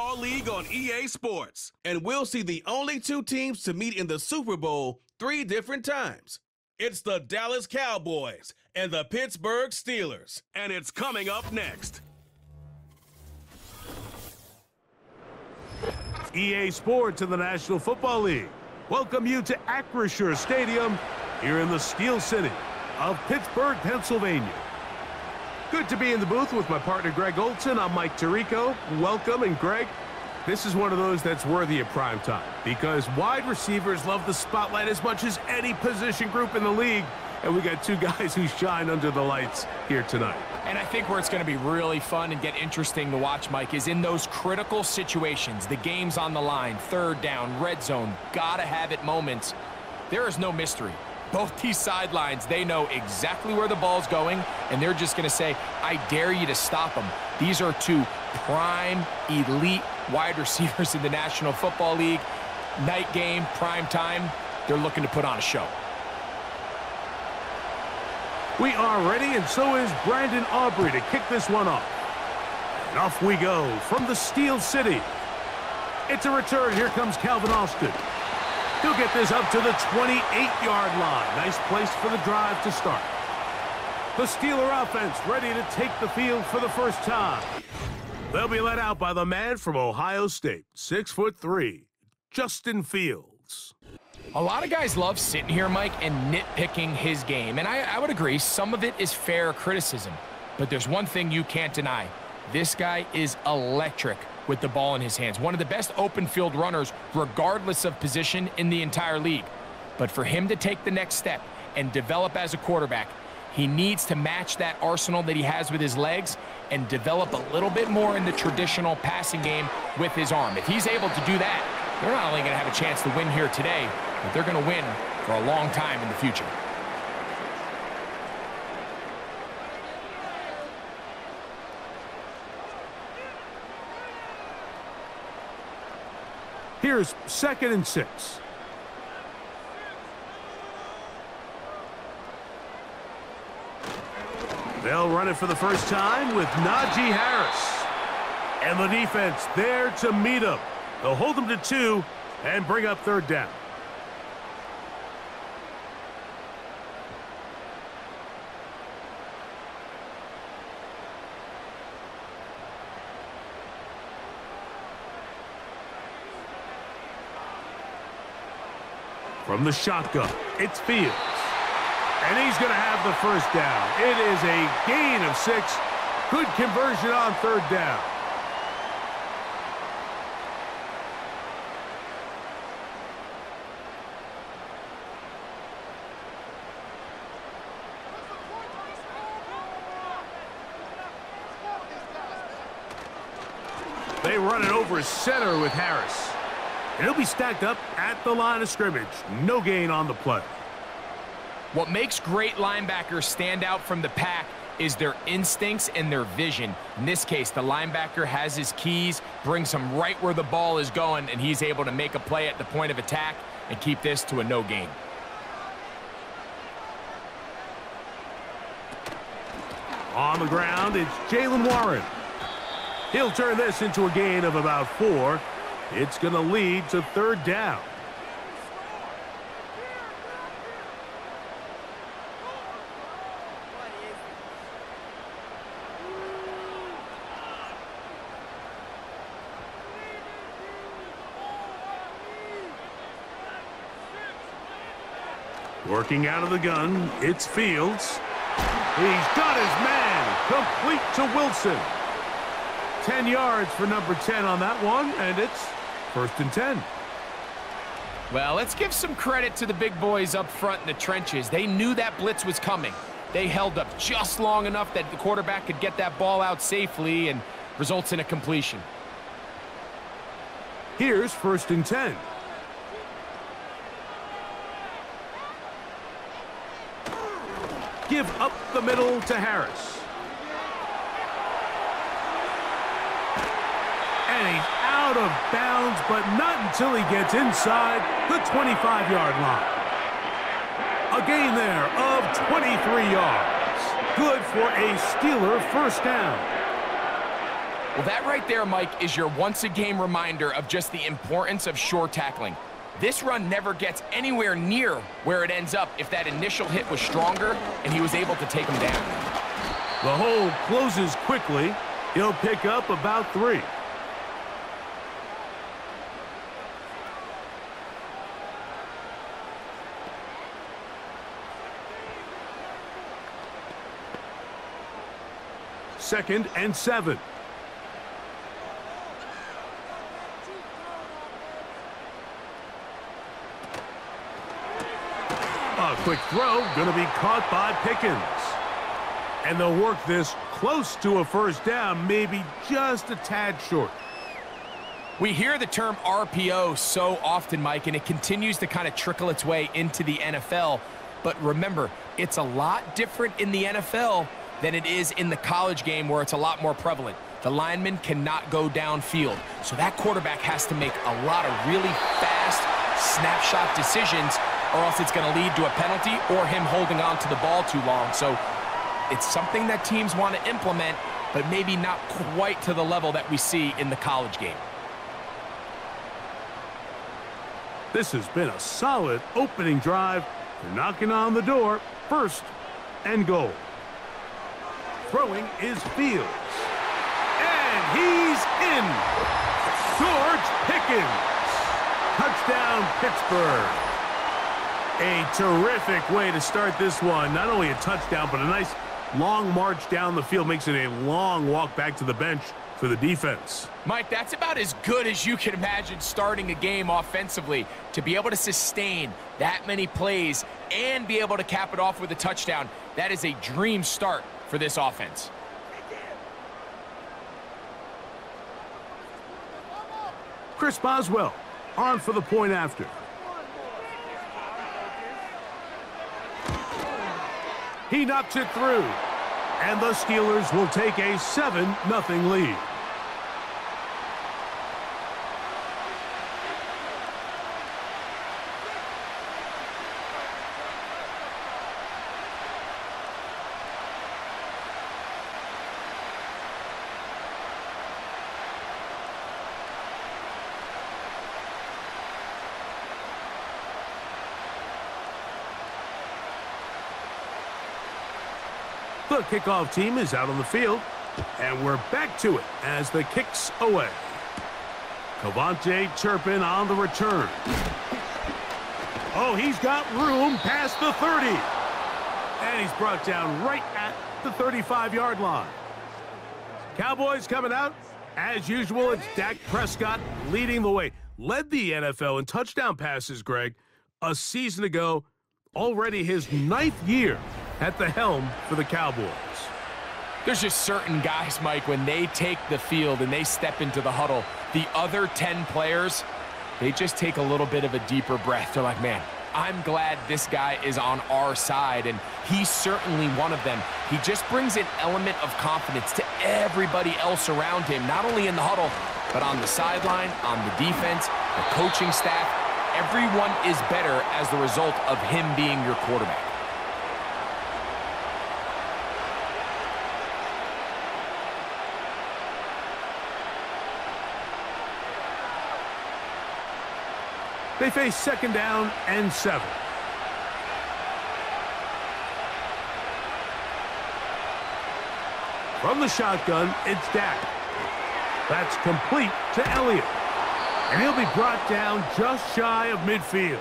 Football League on EA Sports. And we'll see the only two teams to meet in the Super Bowl 3 different times. It's the Dallas Cowboys and the Pittsburgh Steelers. And it's coming up next. EA Sports in the National Football League welcome you to Acrisure Stadium here in the Steel City of Pittsburgh, Pennsylvania. Good to be in the booth with my partner Greg Olson. I'm Mike Tirico. Welcome, and Greg, this is one of those that's worthy of prime time because wide receivers love the spotlight as much as any position group in the league, and we got two guys who shine under the lights here tonight. And I think where it's going to be really fun and get interesting to watch, Mike, is in those critical situations, the game's on the line, third down, red zone, gotta have it moments. There is no mystery. Both these sidelines, they know exactly where the ball's going, and they're just going to say, I dare you to stop them. These are two prime, elite wide receivers in the National Football League. Night game, prime time, they're looking to put on a show. We are ready, and so is Brandon Aubrey to kick this one off. And off we go from the Steel City. It's a return. Here comes Calvin Austin. He'll get this up to the 28-yard line. Nice place for the drive to start. The Steeler offense ready to take the field for the first time. They'll be led out by the man from Ohio State, 6'3", Justin Fields. A lot of guys love sitting here, Mike, and nitpicking his game. And I would agree, some of it is fair criticism. But there's one thing you can't deny. This guy is electric with the ball in his hands. One of the best open field runners, regardless of position in the entire league. But for him to take the next step and develop as a quarterback, he needs to match that arsenal that he has with his legs and develop a little bit more in the traditional passing game with his arm. If he's able to do that, they're not only going to have a chance to win here today, but they're going to win for a long time in the future. Here's 2nd and 6. They'll run it for the first time with Najee Harris. And the defense there to meet him. They'll hold him to 2 and bring up 3rd down. From the shotgun, it's Fields. And he's going to have the first down. It is a gain of 6. Good conversion on 3rd down. They run it over center with Harris. And he'll be stacked up at the line of scrimmage. No gain on the play. What makes great linebackers stand out from the pack is their instincts and their vision. In this case, the linebacker has his keys, brings him right where the ball is going, and he's able to make a play at the point of attack and keep this to a no gain. On the ground, it's Jaylen Warren. He'll turn this into a gain of about 4. It's going to lead to 3rd down. Working out of the gun, it's Fields. He's got his man, complete to Wilson. 10 yards for number 10 on that one, and it's 1st and 10. Well, let's give some credit to the big boys up front in the trenches. They knew that blitz was coming. They held up just long enough that the quarterback could get that ball out safely and results in a completion. Here's 1st and 10. Give up the middle to Harris. And he's out of bounds, but not until he gets inside the 25-yard line. A gain there of 23 yards. Good for a Steeler first down. Well, that right there, Mike, is your once-a-game reminder of just the importance of sure tackling. This run never gets anywhere near where it ends up if that initial hit was stronger and he was able to take him down. The hole closes quickly. He'll pick up about 3. Second and 7. A quick throw, going to be caught by Pickens. And they'll work this close to a first down, maybe just a tad short. We hear the term RPO so often, Mike, and it continues to kind of trickle its way into the NFL. But remember, it's a lot different in the NFL than it is in the college game where it's a lot more prevalent. The lineman cannot go downfield, so that quarterback has to make a lot of really fast snapshot decisions, or else it's going to lead to a penalty or him holding on to the ball too long. So it's something that teams want to implement, but maybe not quite to the level that we see in the college game. This has been a solid opening drive. They're knocking on the door. First and goal. Throwing is Fields. And he's in. George Pickens. Touchdown, Pittsburgh. A terrific way to start this one. Not only a touchdown, but a nice long march down the field. Makes it a long walk back to the bench for the defense. Mike, that's about as good as you can imagine starting a game offensively. To be able to sustain that many plays and be able to cap it off with a touchdown, that is a dream start for this offense. Chris Boswell on for the point after. He knocks it through, and the Steelers will take a 7-0 lead. The kickoff team is out on the field, and we're back to it as the kick's away. Cavante Turpin on the return. Oh, he's got room past the 30. And he's brought down right at the 35-yard line. Cowboys coming out. As usual, it's Dak Prescott leading the way. Led the NFL in touchdown passes, Greg, a season ago. Already his 9th year at the helm for the Cowboys. There's just certain guys, Mike, when they take the field and they step into the huddle, the other 10 players, they just take a little bit of a deeper breath. They're like, man, I'm glad this guy is on our side, and he's certainly one of them. He just brings an element of confidence to everybody else around him, not only in the huddle, but on the sideline, on the defense, the coaching staff. Everyone is better as the result of him being your quarterback. They face 2nd down and 7. From the shotgun, it's Dak. That's complete to Elliott. And he'll be brought down just shy of midfield.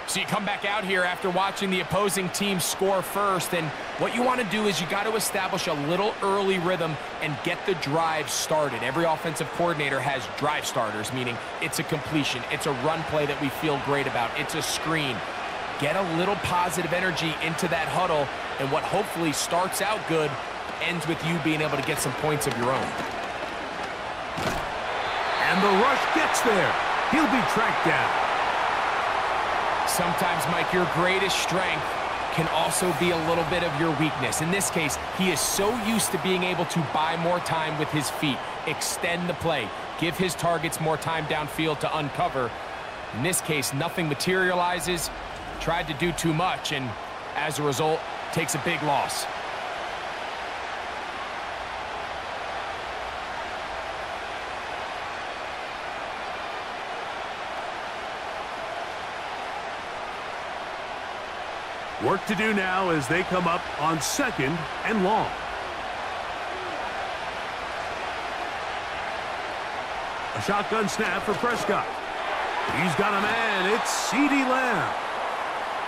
So you come back out here after watching the opposing team score first, and what you want to do is you got to establish a little early rhythm and get the drive started. Every offensive coordinator has drive starters, meaning it's a completion, it's a run play that we feel great about, it's a screen. Get a little positive energy into that huddle, and what hopefully starts out good ends with you being able to get some points of your own. And the rush gets there. He'll be tracked down. Sometimes, Mike, your greatest strength can also be a little bit of your weakness. In this case, he is so used to being able to buy more time with his feet, extend the play, give his targets more time downfield to uncover. In this case, nothing materializes, tried to do too much, and as a result, takes a big loss. Work to do now as they come up on 2nd and long. A shotgun snap for Prescott. He's got a man. It's CeeDee Lamb.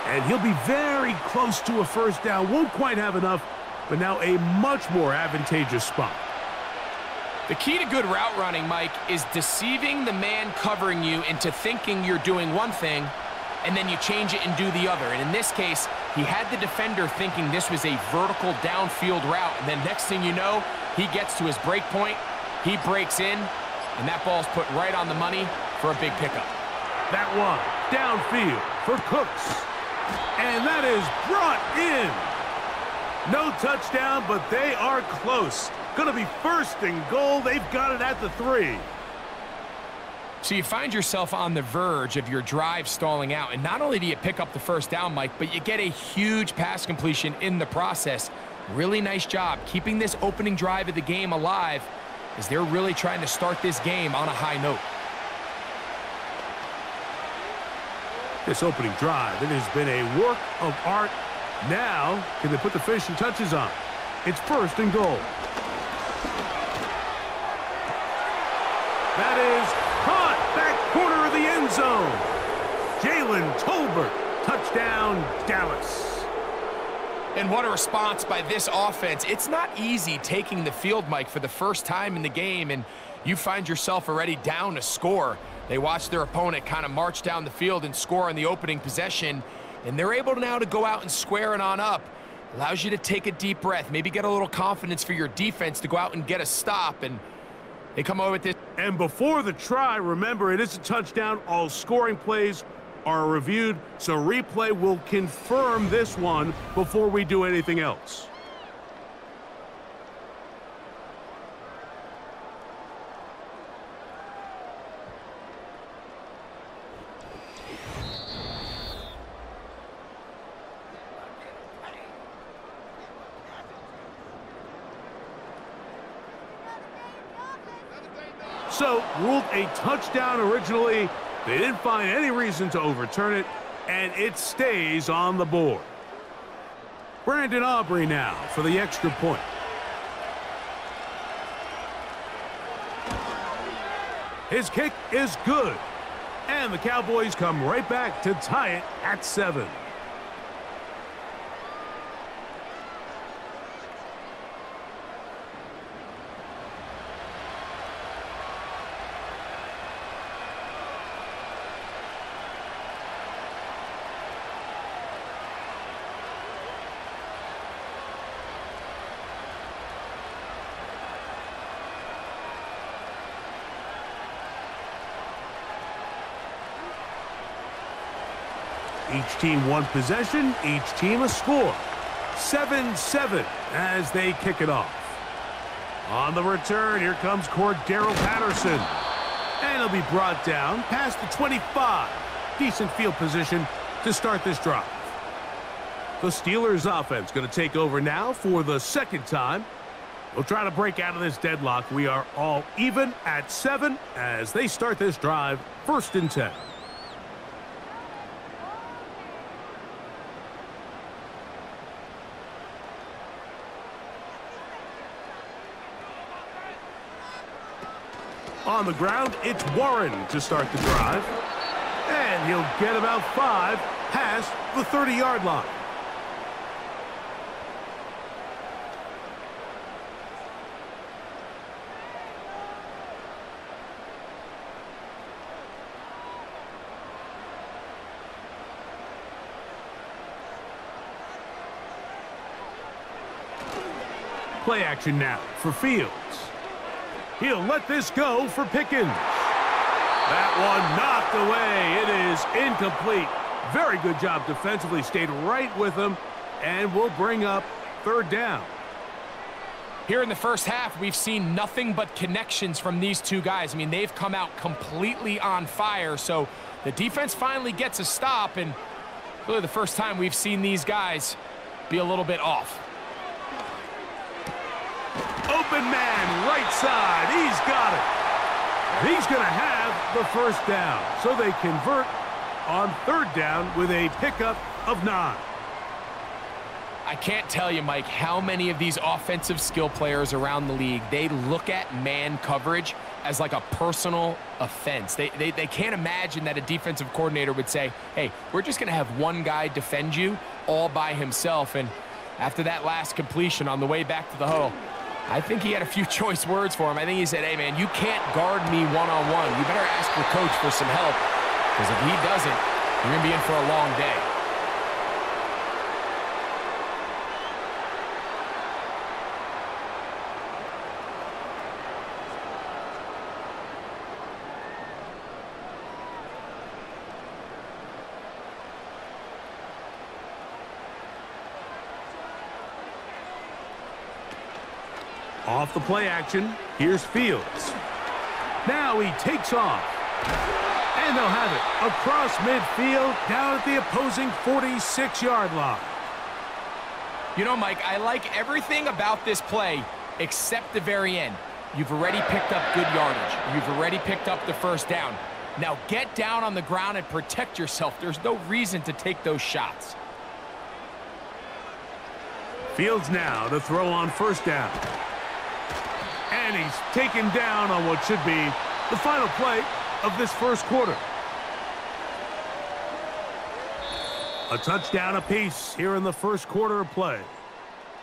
And he'll be very close to a first down. Won't quite have enough, but now a much more advantageous spot. The key to good route running, Mike, is deceiving the man covering you into thinking you're doing one thing, and then you change it and do the other. And in this case, he had the defender thinking this was a vertical downfield route, and then next thing you know, he gets to his break point, he breaks in, and that ball's put right on the money for a big pickup. That one downfield for Cooks. And that is brought in. No touchdown, but they are close. Going to be 1st and goal. They've got it at the 3. So you find yourself on the verge of your drive stalling out, and not only do you pick up the first down, Mike, but you get a huge pass completion in the process. Really nice job keeping this opening drive of the game alive as they're really trying to start this game on a high note. This opening drive, it has been a work of art. Now, can they put the finishing touches on? It's 1st and goal. That is caught, back corner of the end zone. Jalen Tolbert, touchdown, Dallas. And what a response by this offense. It's not easy taking the field, Mike, for the first time in the game, and you find yourself already down a score. They watch their opponent kind of march down the field and score on the opening possession, and they're able now to go out and square it on up. Allows you to take a deep breath, maybe get a little confidence for your defense to go out and get a stop, and they come over with this. And before the try, remember, it is a touchdown. All scoring plays are reviewed, so replay will confirm this one before we do anything else. So, ruled a touchdown originally. They didn't find any reason to overturn it, and it stays on the board. Brandon Aubrey now for the extra point. His kick is good, and the Cowboys come right back to tie it at 7. Each team one possession, each team a score. 7-7 as they kick it off. On the return, here comes Cordero Patterson. And he'll be brought down past the 25. Decent field position to start this drive. The Steelers offense going to take over now for the 2nd time. They'll try to break out of this deadlock. We are all even at 7 as they start this drive, 1st and 10. On the ground, it's Warren to start the drive. And he'll get about 5 past the 30-yard line. Play action now for Fields. He'll let this go for Pickens. That one knocked away. It is incomplete. Very good job defensively. Stayed right with him and will bring up 3rd down. Here in the first half, we've seen nothing but connections from these two guys. I mean, they've come out completely on fire. So the defense finally gets a stop, and really the first time we've seen these guys be a little bit off. Open man, right side. He's got it. He's going to have the 1st down. So they convert on 3rd down with a pickup of 9. I can't tell you, Mike, how many of these offensive skill players around the league, they look at man coverage as like a personal offense. They can't imagine that a defensive coordinator would say, hey, we're just going to have one guy defend you all by himself. And after that last completion on the way back to the huddle, I think he had a few choice words for him. I think he said, hey, man, you can't guard me one-on-one. You better ask your coach for some help, because if he doesn't, you're going to be in for a long day. Off the play action, here's Fields. Now he takes off. And they'll have it across midfield, down at the opposing 46-yard line. You know, Mike, I like everything about this play except the very end. You've already picked up good yardage. You've already picked up the first down. Now get down on the ground and protect yourself. There's no reason to take those shots. Fields now to throw on first down. And he's taken down on what should be the final play of this first quarter. A touchdown apiece here in the first quarter of play.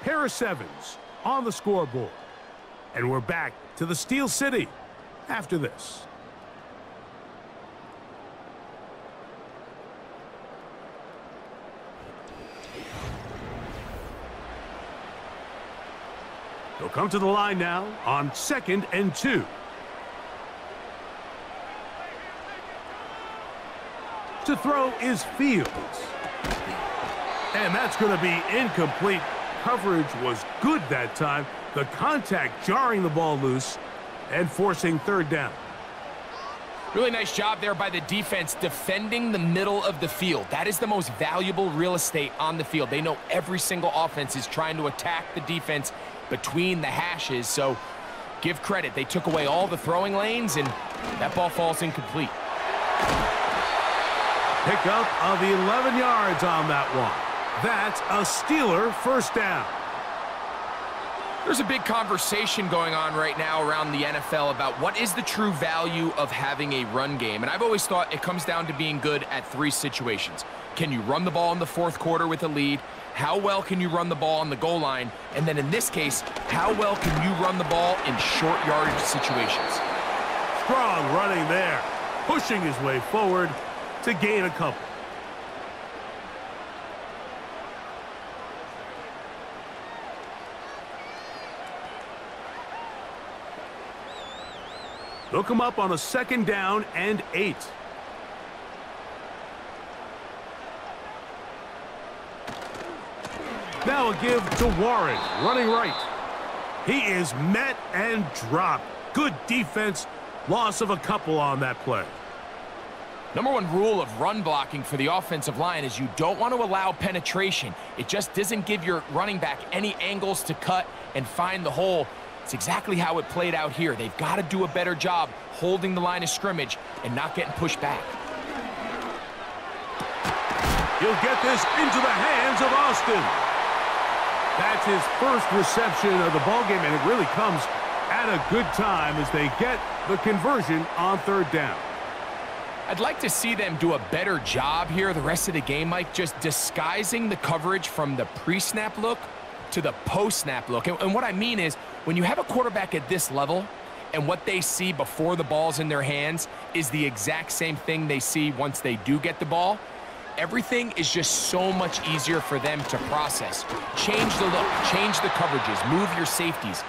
Pair of sevens on the scoreboard. And we're back to the Steel City after this. They'll come to the line now on 2nd and 2. To throw is Fields. And that's going to be incomplete. Coverage was good that time. The contact jarring the ball loose and forcing third down. Really nice job there by the defense defending the middle of the field. That is the most valuable real estate on the field. They know every single offense is trying to attack the defense between the hashes, so give credit. They took away all the throwing lanes, and that ball falls incomplete. Pickup of 11 yards on that one. That's a Steeler first down. There's a big conversation going on right now around the NFL about what is the true value of having a run game. And I've always thought it comes down to being good at three situations. Can you run the ball in the fourth quarter with a lead? How well can you run the ball on the goal line? And then in this case, how well can you run the ball in short yardage situations? Strong running there, pushing his way forward to gain a couple. They'll come up on a 2nd down and 8. Now a give to Warren, running right. He is met and dropped. Good defense. Loss of a couple on that play. Number one rule of run blocking for the offensive line is you don't want to allow penetration. It just doesn't give your running back any angles to cut and find the hole. It's exactly how it played out here. They've got to do a better job holding the line of scrimmage and not getting pushed back. He'll get this into the hands of Austin. That's his first reception of the ballgame, and it really comes at a good time as they get the conversion on third down. I'd like to see them do a better job here the rest of the game, Mike, just disguising the coverage from the pre-snap look to the post-snap look. And what I mean is, when you have a quarterback at this level and what they see before the ball's in their hands is the exact same thing they see once they do get the ball, everything is just so much easier for them to process. Change the look, change the coverages, move your safeties.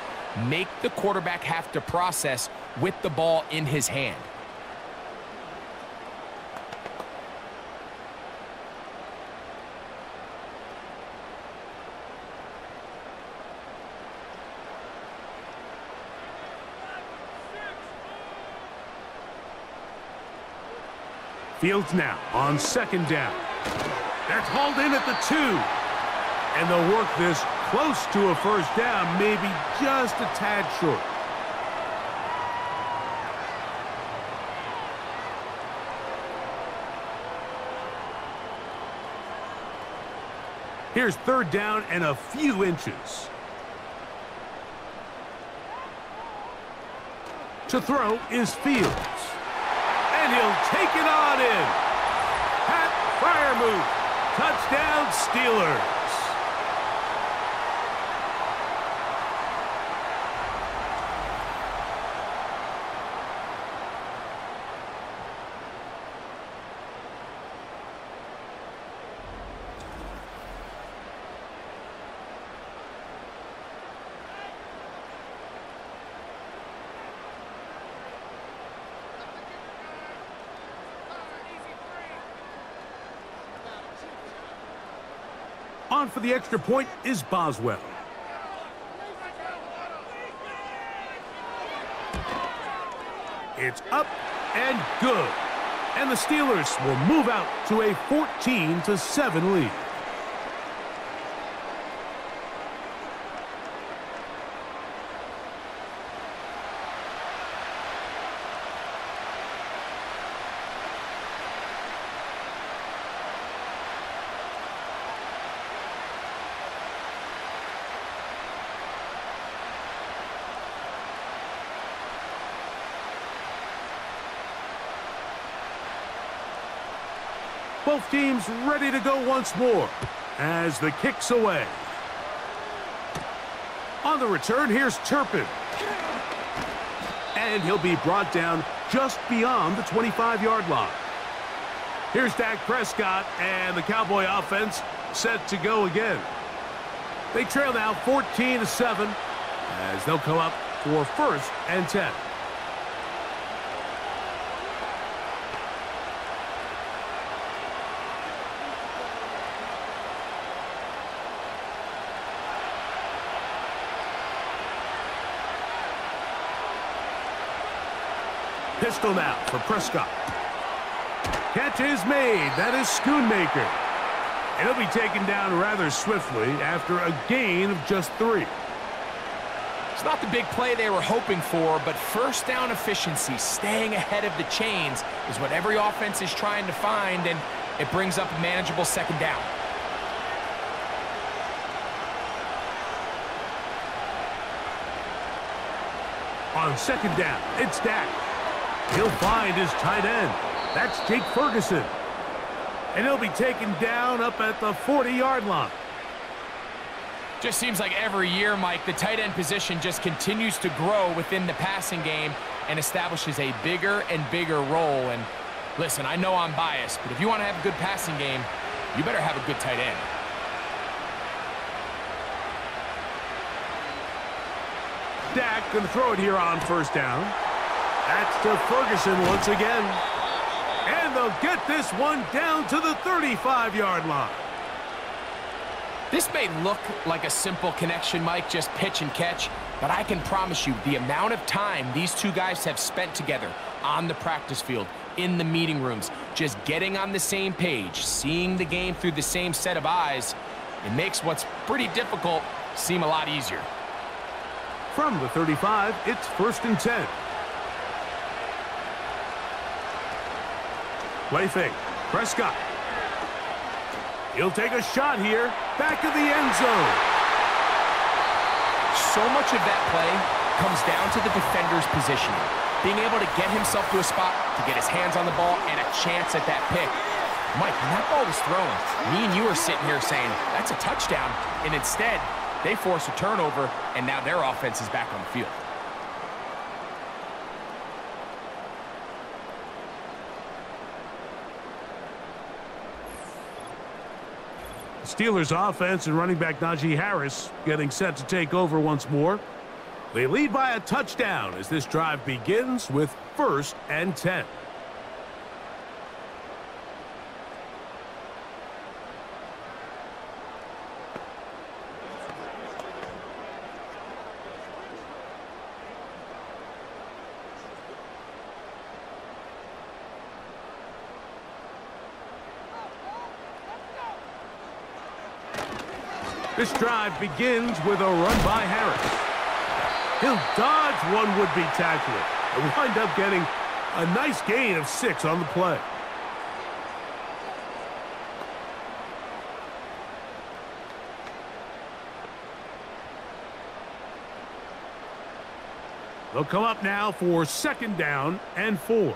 Make the quarterback have to process with the ball in his hand. Fields now on 2nd down. That's hauled in at the 2. And they'll work this close to a first down, maybe just a tad short. Here's third down and a few inches. To throw is Fields. And he'll take it on in. Pat Freiermuth. Touchdown, Steelers. On for the extra point is Boswell. It's up and good. And the Steelers will move out to a 14-7 lead. Both teams ready to go once more as the kick's away. On the return, here's Turpin. And he'll be brought down just beyond the 25-yard line. Here's Dak Prescott and the Cowboy offense set to go again. They trail now 14-7 as they'll come up for 1st and 10. Pistol now for Prescott. Catch is made. That is Schoonmaker. And he'll be taken down rather swiftly after a gain of just 3. It's not the big play they were hoping for, but first down efficiency, staying ahead of the chains, is what every offense is trying to find, and it brings up a manageable second down. On second down, it's Dak. He'll find his tight end. That's Jake Ferguson. And he'll be taken down up at the 40-yard line. Just seems like every year, Mike, the tight end position just continues to grow within the passing game and establishes a bigger and bigger role. And listen, I know I'm biased, but if you want to have a good passing game, you better have a good tight end. Dak going to throw it here on first down. That's to Ferguson once again. And they'll get this one down to the 35-yard line. This may look like a simple connection, Mike, just pitch and catch, but I can promise you the amount of time these two guys have spent together on the practice field, in the meeting rooms, just getting on the same page, seeing the game through the same set of eyes, it makes what's pretty difficult seem a lot easier. From the 35, it's 1st and 10. Play fake. Prescott. He'll take a shot here. Back of the end zone. So much of that play comes down to the defender's positioning. Being able to get himself to a spot, to get his hands on the ball, and a chance at that pick. Mike, when that ball was thrown, me and you are sitting here saying, that's a touchdown. And instead, they force a turnover, and now their offense is back on the field. Steelers offense and running back Najee Harris getting set to take over once more. They lead by a touchdown as this drive begins with 1st and 10. This drive begins with a run by Harris. He'll dodge one would-be tackler and wind up getting a nice gain of 6 on the play. They'll come up now for 2nd down and 4.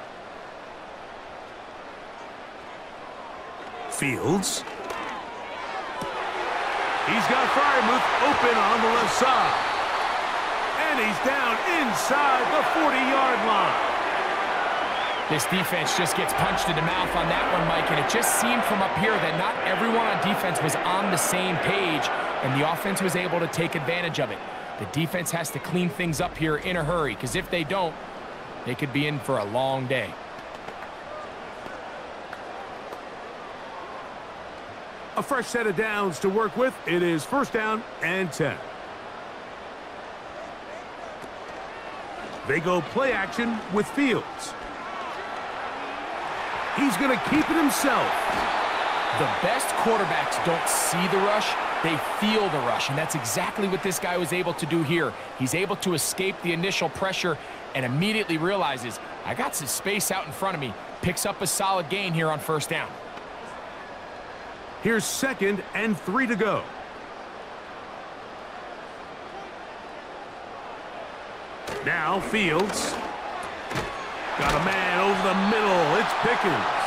Fields. He's got Fryermuth open on the left side. And he's down inside the 40-yard line. This defense just gets punched in the mouth on that one, Mike, and it just seemed from up here that not everyone on defense was on the same page, and the offense was able to take advantage of it. The defense has to clean things up here in a hurry, because if they don't, they could be in for a long day. A fresh set of downs to work with. It is 1st down and 10. They go play action with Fields. He's going to keep it himself. The best quarterbacks don't see the rush, they feel the rush, and that's exactly what this guy was able to do here. He's able to escape the initial pressure and immediately realizes, I got some space out in front of me. Picks up a solid gain here on 1st down. Here's 2nd and 3 to go. Now Fields. Got a man over the middle. It's Pickens.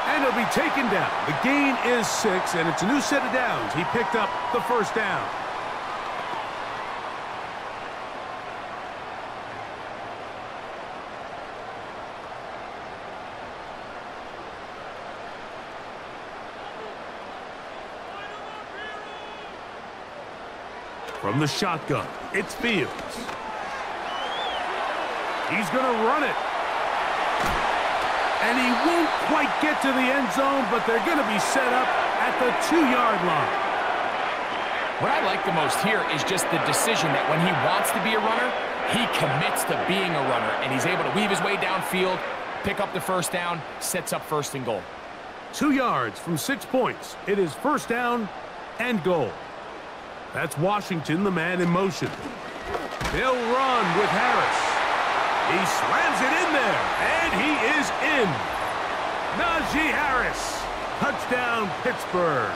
And he'll be taken down. The gain is 6, and it's a new set of downs. He picked up the 1st down. From the shotgun, it's Fields. He's going to run it. And he won't quite get to the end zone, but they're going to be set up at the 2-yard line. What I like the most here is just the decision that when he wants to be a runner, he commits to being a runner, and he's able to weave his way downfield, pick up the 1st down, sets up 1st and goal. 2 yards from 6 points. It is 1st down and goal. That's Washington, the man in motion. They'll run with Harris. He slams it in there, and he is in. Najee Harris. Touchdown, Pittsburgh.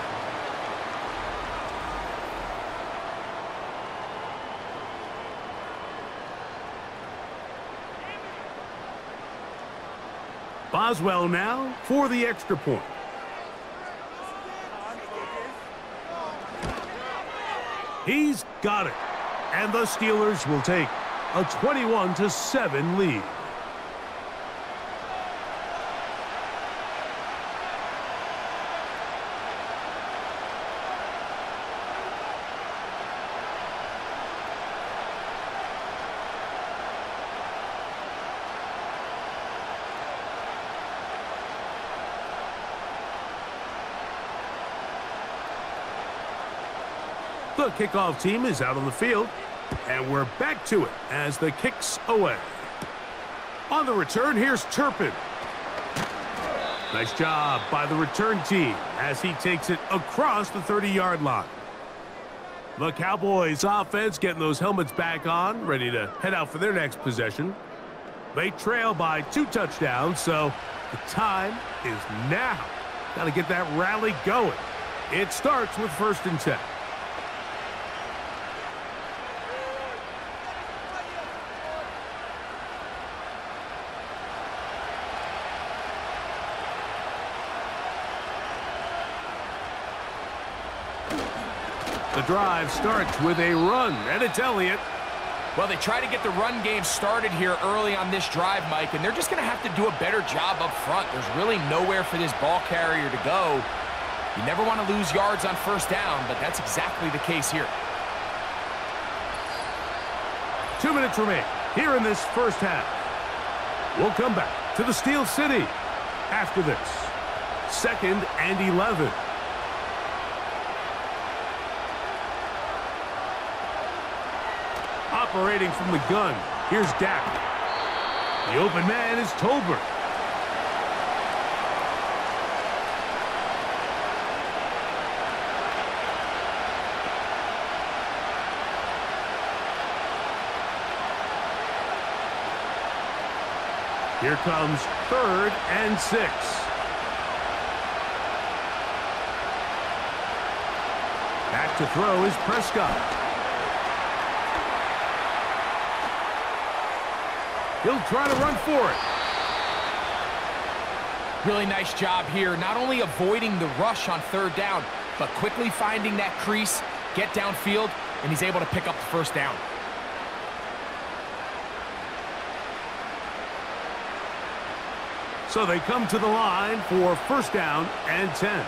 Boswell now for the extra point. He's got it. And the Steelers will take a 21-7 lead. The kickoff team is out on the field, and we're back to it as the kick's away. On the return, here's Turpin. Nice job by the return team as he takes it across the 30-yard line. The Cowboys offense getting those helmets back on, ready to head out for their next possession. They trail by 2 touchdowns, so the time is now. Got to get that rally going. It starts with 1st and 10. The drive starts with a run, and it's Elliott. Well, they try to get the run game started here early on this drive, Mike, and they're just going to have to do a better job up front. There's really nowhere for this ball carrier to go. You never want to lose yards on 1st down, but that's exactly the case here. 2 minutes remain here in this 1st half. We'll come back to the Steel City after this. 2nd and 11. Operating from the gun, here's Dak. The open man is Tolbert. Here comes 3rd and 6. Back to throw is Prescott. He'll try to run for it. Really nice job here, not only avoiding the rush on third down, but quickly finding that crease, get downfield, and he's able to pick up the first down. So they come to the line for first down and 10.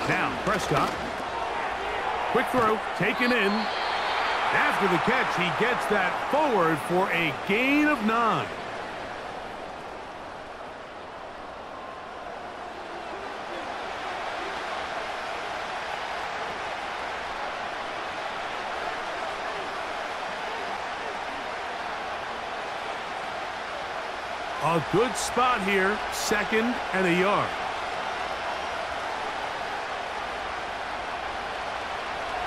Now Prescott. Quick throw, taken in. After the catch, he gets that forward for a gain of 9. A good spot here, 2nd and a yard.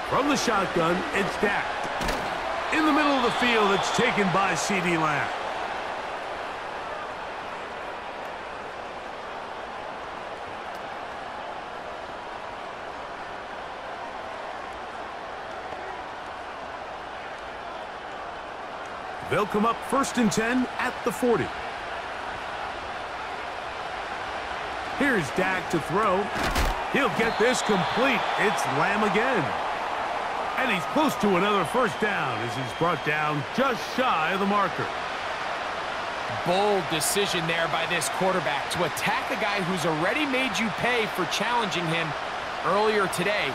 From the shotgun, it's Dak. In the middle of the field, it's taken by C.D. Lamb. They'll come up 1st and 10 at the 40. Here's Dak to throw. He'll get this complete. It's Lamb again. And he's close to another first down as he's brought down just shy of the marker. Bold decision there by this quarterback to attack a guy who's already made you pay for challenging him earlier today.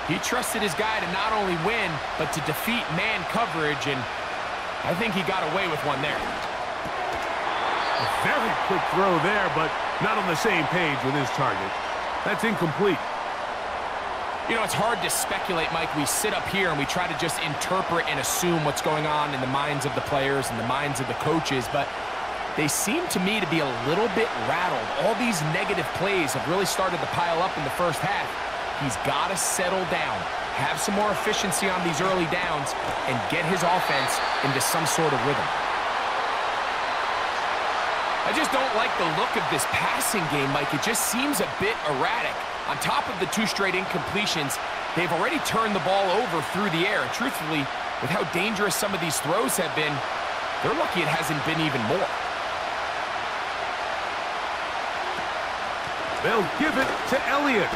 He trusted his guy to not only win, but to defeat man coverage, and I think he got away with one there. A very quick throw there, but not on the same page with his target. That's incomplete. You know, it's hard to speculate, Mike. We sit up here and we try to just interpret and assume what's going on in the minds of the players and the minds of the coaches, but they seem to me to be a little bit rattled. All these negative plays have really started to pile up in the first half. He's got to settle down, have some more efficiency on these early downs, and get his offense into some sort of rhythm. I just don't like the look of this passing game, Mike. It just seems a bit erratic. On top of the 2 straight incompletions, they've already turned the ball over through the air. And truthfully, with how dangerous some of these throws have been, they're lucky it hasn't been even more. They'll give it to Elliott.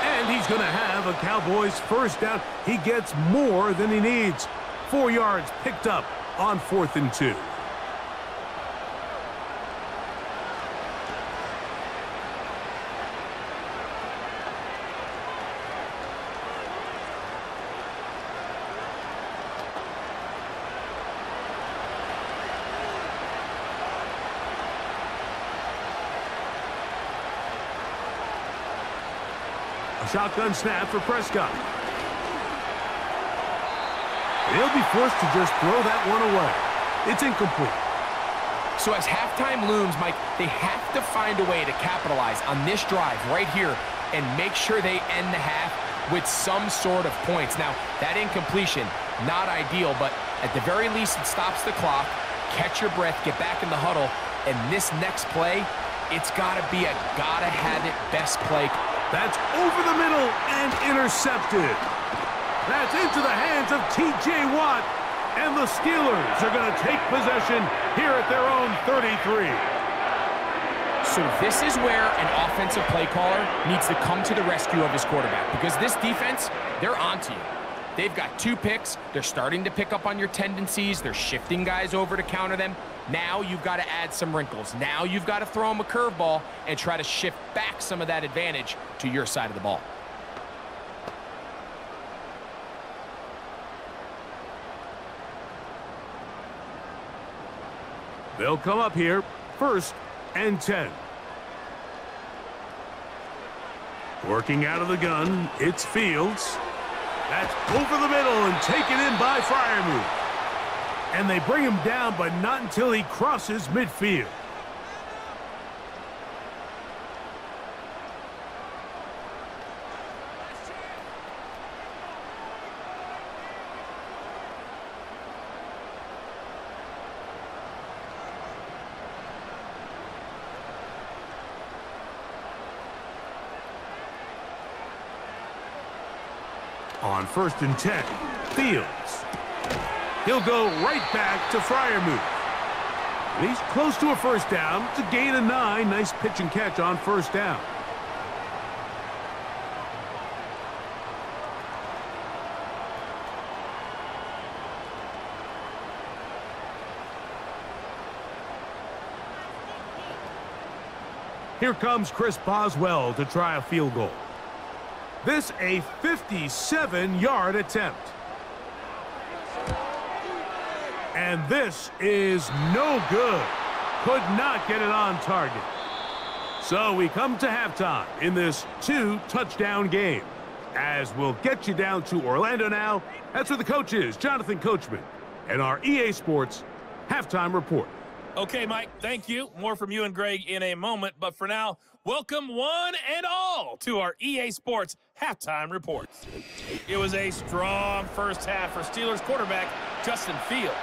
And he's going to have a Cowboys first down. He gets more than he needs. 4 yards picked up on 4th and 2. A shotgun snap for Prescott. He'll be forced to just throw that one away. It's incomplete. So as halftime looms, Mike, they have to find a way to capitalize on this drive right here and make sure they end the half with some sort of points. Now, that incompletion, not ideal, but at the very least it stops the clock. Catch your breath, get back in the huddle, and this next play, it's got to be a gotta-have-it best play. That's over the middle and intercepted. That's into the hands of T.J. Watt. And the Steelers are going to take possession here at their own 33. So this is where an offensive play caller needs to come to the rescue of his quarterback, because this defense, they're onto you. They've got 2 picks. They're starting to pick up on your tendencies. They're shifting guys over to counter them. Now you've got to add some wrinkles. Now you've got to throw them a curveball and try to shift back some of that advantage to your side of the ball. They'll come up here, 1st and 10. Working out of the gun, it's Fields. That's over the middle and taken in by Freiermuth. And they bring him down, but not until he crosses midfield. On 1st and 10, Fields. He'll go right back to Fryermuth. And he's close to a first down. It's a gain of 9. Nice pitch and catch on first down. Here comes Chris Boswell to try a field goal. This a 57-yard attempt. And this is no good. Could not get it on target. So we come to halftime in this 2-touchdown game. As we'll get you down to Orlando now. That's where the coach is, Jonathan Coachman, and our EA Sports halftime report. Okay, Mike, thank you. More from you and Greg in a moment. But for now, welcome one and all to our EA Sports halftime report. It was a strong first half for Steelers quarterback Justin Fields.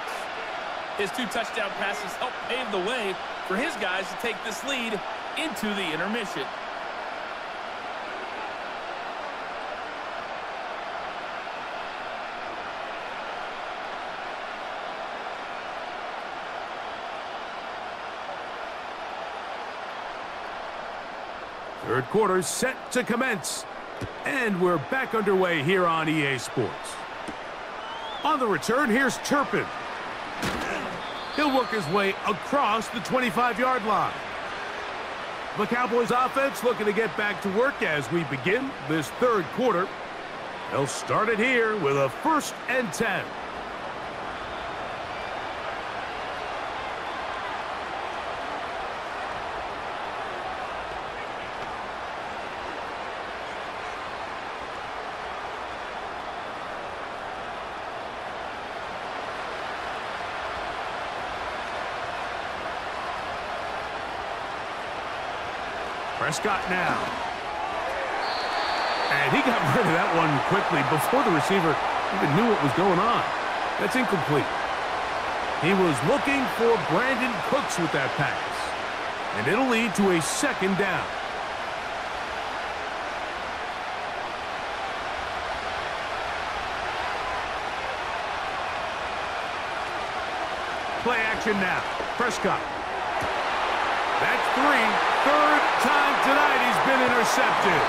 His 2 touchdown passes helped pave the way for his guys to take this lead into the intermission. Third quarter set to commence. And we're back underway here on EA Sports. On the return, here's Turpin. He'll work his way across the 25-yard line. The Cowboys offense looking to get back to work as we begin this third quarter. They'll start it here with a 1st and 10. Prescott now. And he got rid of that one quickly before the receiver even knew what was going on. That's incomplete. He was looking for Brandon Cooks with that pass. And it'll lead to a 2nd down. Play action now. Prescott. That's 3. Third time tonight he's been intercepted.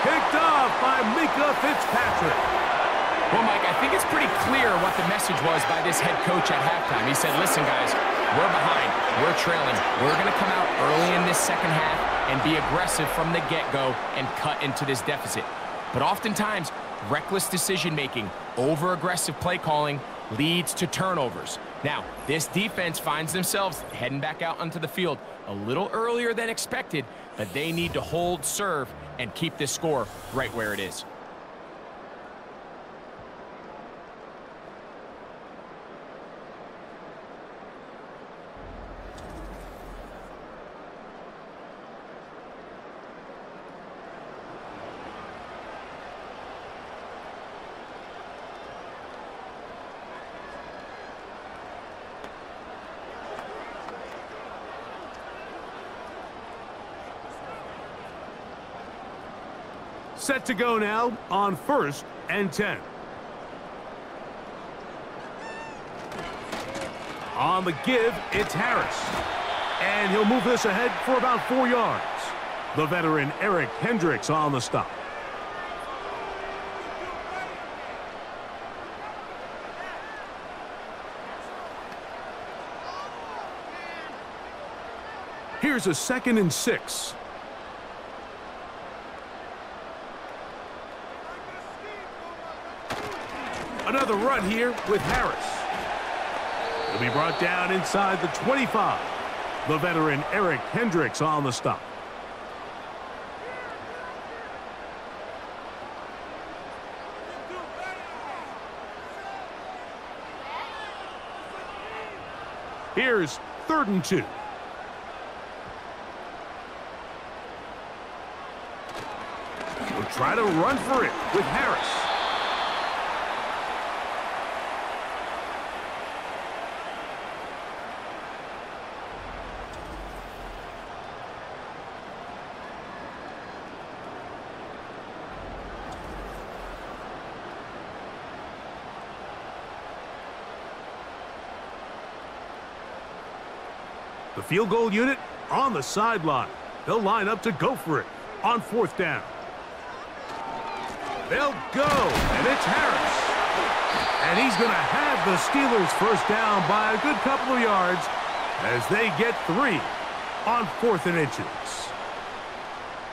Picked off by Mika Fitzpatrick. Well, Mike, I think it's pretty clear what the message was by this head coach at halftime. He said, listen, guys, we're behind. We're trailing. We're going to come out early in this second half and be aggressive from the get-go and cut into this deficit. But oftentimes, reckless decision-making, over-aggressive play calling leads to turnovers. Now, this defense finds themselves heading back out onto the field a little earlier than expected, but they need to hold serve and keep this score right where it is. Set to go now on 1st and 10. On the give, it's Harris. And he'll move this ahead for about 4 yards. The veteran Eric Hendricks on the stop. Here's a 2nd and 6. Another run here with Harris. He'll be brought down inside the 25. The veteran Eric Hendricks on the stop. Here's 3rd and 2. We'll try to run for it with Harris. The field goal unit on the sideline. They'll line up to go for it on 4th down. They'll go, and it's Harris. And he's going to have the Steelers first down by a good couple of yards as they get 3 on 4th and inches.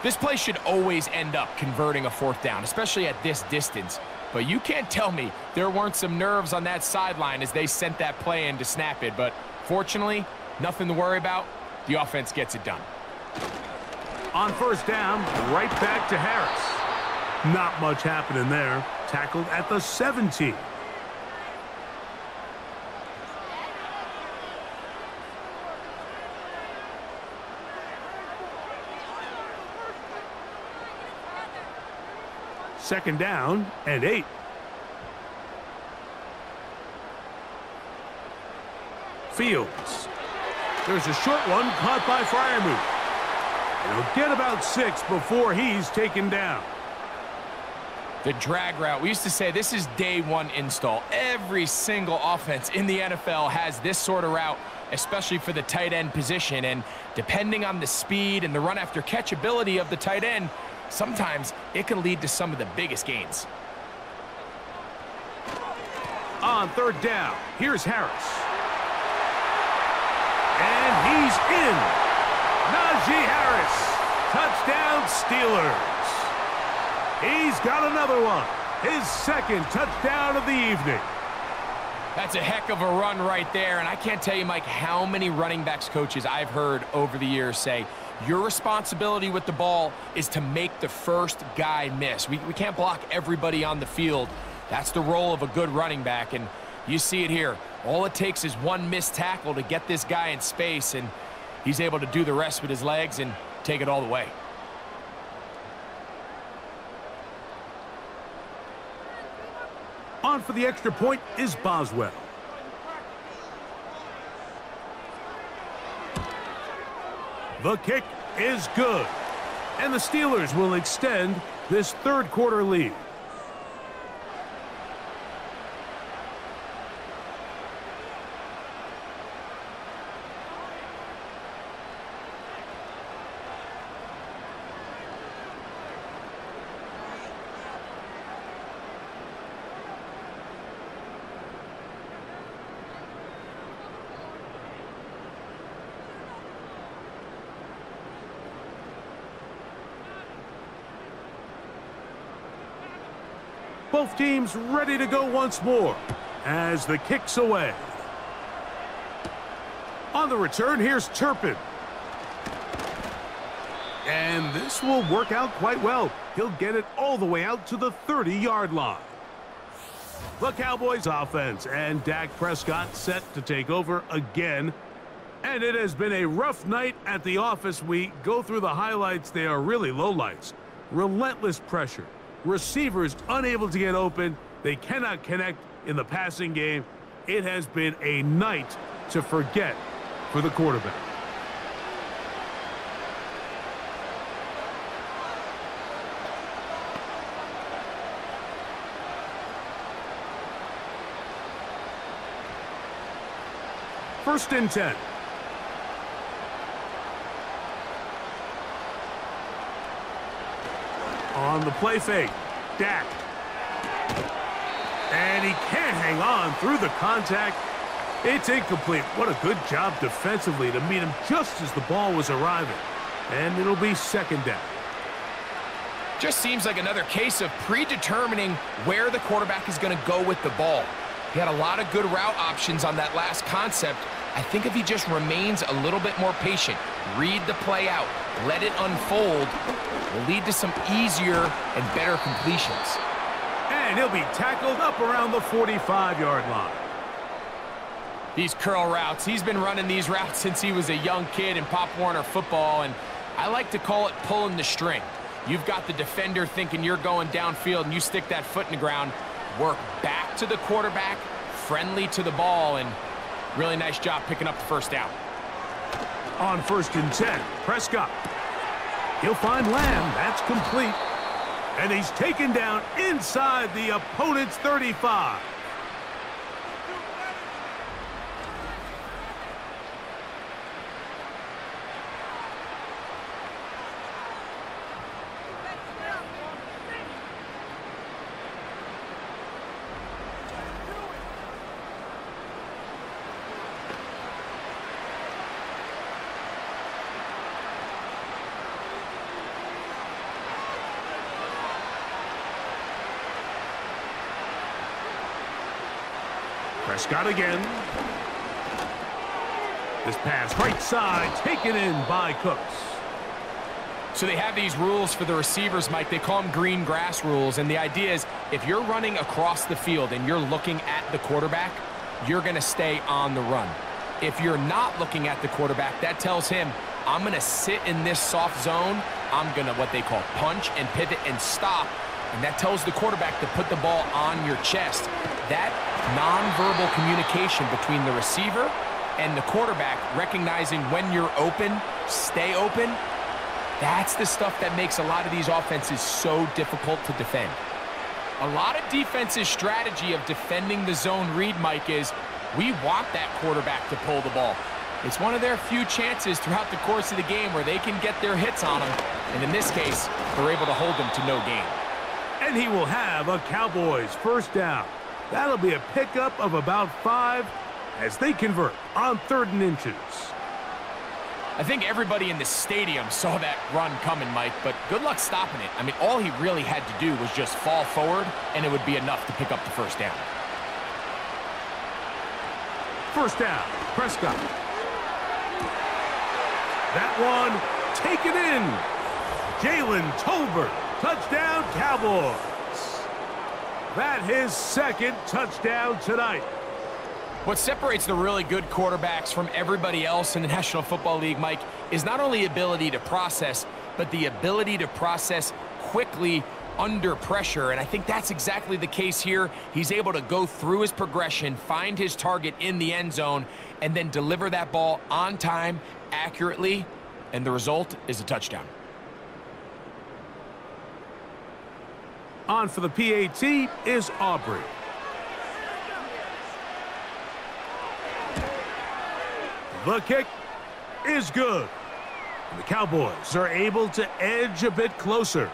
This play should always end up converting a 4th down, especially at this distance. But you can't tell me there weren't some nerves on that sideline as they sent that play in to snap it. But fortunately, nothing to worry about. The offense gets it done. On 1st down, right back to Harris. Not much happening there. Tackled at the 17. Second down and 8. Fields. There's a short one caught by Freiermuth. He'll get about 6 before he's taken down. The drag route. We used to say this is day 1 install. Every single offense in the NFL has this sort of route, especially for the tight end position. And depending on the speed and the run after catch ability of the tight end, sometimes it can lead to some of the biggest gains. On 3rd down, here's Harris. And he's in. Najee Harris. Touchdown Steelers. He's got another one. His 2nd touchdown of the evening. That's a heck of a run right there. And I can't tell you, Mike, how many running backs coaches I've heard over the years say, your responsibility with the ball is to make the first guy miss. We can't block everybody on the field. That's the role of a good running back, and you see it here. All it takes is one missed tackle to get this guy in space, and he's able to do the rest with his legs and take it all the way. On for the extra point is Boswell. The kick is good, and the Steelers will extend this 3rd quarter lead. Both teams ready to go once more as the kick's away. On the return, here's Turpin. And this will work out quite well. He'll get it all the way out to the 30-yard line. The Cowboys offense and Dak Prescott set to take over again. And it has been a rough night at the office. We go through the highlights. They are really lowlights. Relentless pressure. Receivers unable to get open. They cannot connect in the passing game. It has been a night to forget for the quarterback. First and 10. On the play fake, Dak. And he can't hang on through the contact. It's incomplete. What a good job defensively to meet him just as the ball was arriving. And it'll be 2nd down. Just seems like another case of predetermining where the quarterback is going to go with the ball. He had a lot of good route options on that last concept. I think if he just remains a little bit more patient, read the play out, let it unfold, will lead to some easier and better completions. And he'll be tackled up around the 45-yard line. These curl routes, he's been running these routes since he was a young kid in Pop Warner football, and I like to call it pulling the string. You've got the defender thinking you're going downfield, and you stick that foot in the ground, work back to the quarterback, friendly to the ball, and really nice job picking up the first down. On 1st and 10, Prescott. He'll find Lamb. That's complete. And he's taken down inside the opponent's 35. Prescott again. This pass right side taken in by Cooks. So they have these rules for the receivers, Mike. They call them green grass rules, and the idea is if you're running across the field and you're looking at the quarterback, you're going to stay on the run. If you're not looking at the quarterback, that tells him, I'm going to sit in this soft zone. I'm going to what they call punch and pivot and stop, and that tells the quarterback to put the ball on your chest. That nonverbal communication between the receiver and the quarterback, recognizing when you're open, stay open, that's the stuff that makes a lot of these offenses so difficult to defend. A lot of defense's strategy of defending the zone read, Mike, is we want that quarterback to pull the ball. It's one of their few chances throughout the course of the game where they can get their hits on him, and in this case, they're able to hold him to no gain. And he will have a Cowboys first down. That'll be a pickup of about 5 as they convert on 3rd and inches. I think everybody in the stadium saw that run coming, Mike, but good luck stopping it. I mean, all he really had to do was just fall forward, and it would be enough to pick up the first down. First down, Prescott. That one taken in. Jalen Tolbert, touchdown Cowboys. That his 2nd touchdown tonight. What separates the really good quarterbacks from everybody else in the National Football League, Mike, is not only ability to process, but the ability to process quickly under pressure. And I think that's exactly the case here. He's able to go through his progression, find his target in the end zone, and then deliver that ball on time, accurately, and the result is a touchdown. On for the PAT is Aubrey. The kick is good. And the Cowboys are able to edge a bit closer.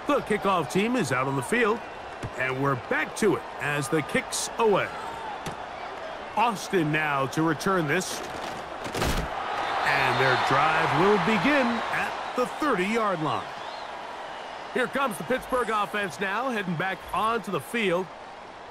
The kickoff team is out on the field, and we're back to it as the kick's away. Austin now to return this, and their drive will begin at the 30-yard line. Here comes the Pittsburgh offense now, heading back onto the field.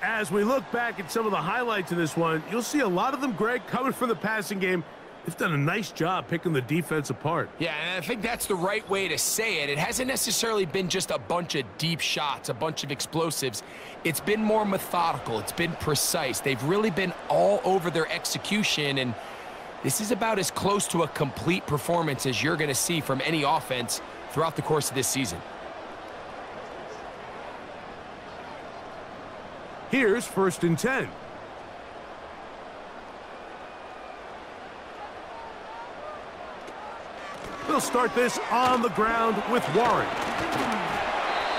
As we look back at some of the highlights of this one, you'll see a lot of them, Greg, coming from the passing game. They've done a nice job picking the defense apart. Yeah, and I think that's the right way to say it. It hasn't necessarily been just a bunch of deep shots, a bunch of explosives. It's been more methodical. It's been precise. They've really been all over their execution, and this is about as close to a complete performance as you're going to see from any offense throughout the course of this season. Here's 1st and 10. They'll start this on the ground with Warren.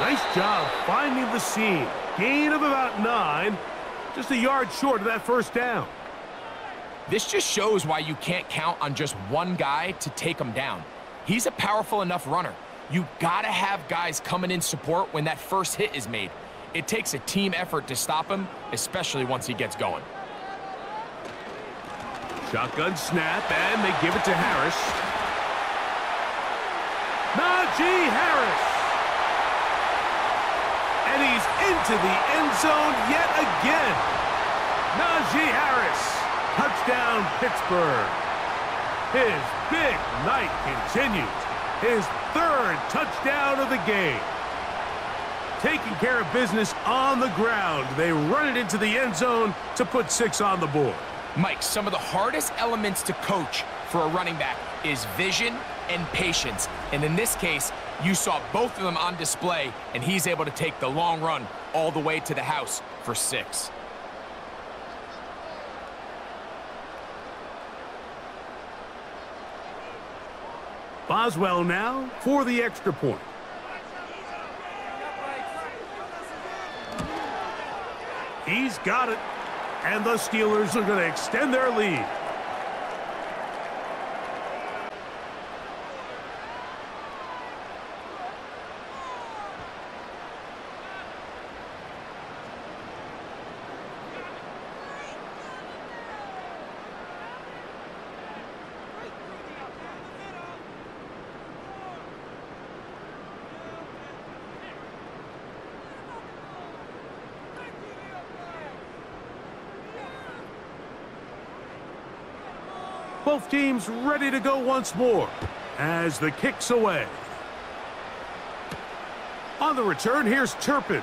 Nice job finding the seam. Gain of about 9. Just a yard short of that first down. This just shows why you can't count on just one guy to take him down. He's a powerful enough runner. You gotta have guys coming in support when that first hit is made. It takes a team effort to stop him, especially once he gets going. Shotgun snap, and they give it to Harris. Najee Harris. And he's into the end zone yet again. Najee Harris. Touchdown, Pittsburgh. His big night continues. His 3rd touchdown of the game. Taking care of business on the ground. They run it into the end zone to put 6 on the board. Mike, some of the hardest elements to coach for a running back is vision and patience. And in this case, you saw both of them on display, and he's able to take the long run all the way to the house for 6. Boswell now for the extra point. He's got it. And the Steelers are going to extend their lead. Both teams ready to go once more as the kick's away. On the return, here's Turpin.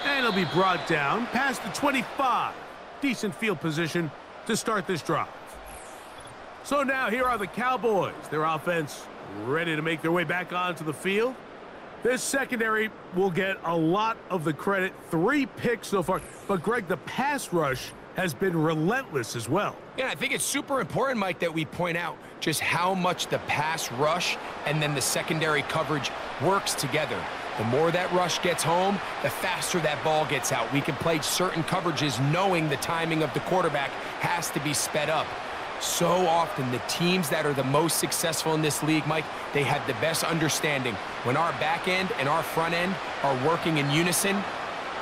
And he'll be brought down past the 25. Decent field position to start this drive. So now here are the Cowboys. Their offense ready to make their way back onto the field. This secondary will get a lot of the credit. 3 picks so far. But, Greg, the pass rush has been relentless as well. Yeah, I think it's super important, Mike, that we point out just how much the pass rush and then the secondary coverage works together. The more that rush gets home, the faster that ball gets out. We can play certain coverages knowing the timing of the quarterback has to be sped up. So often, the teams that are the most successful in this league, Mike, they have the best understanding. When our back end and our front end are working in unison,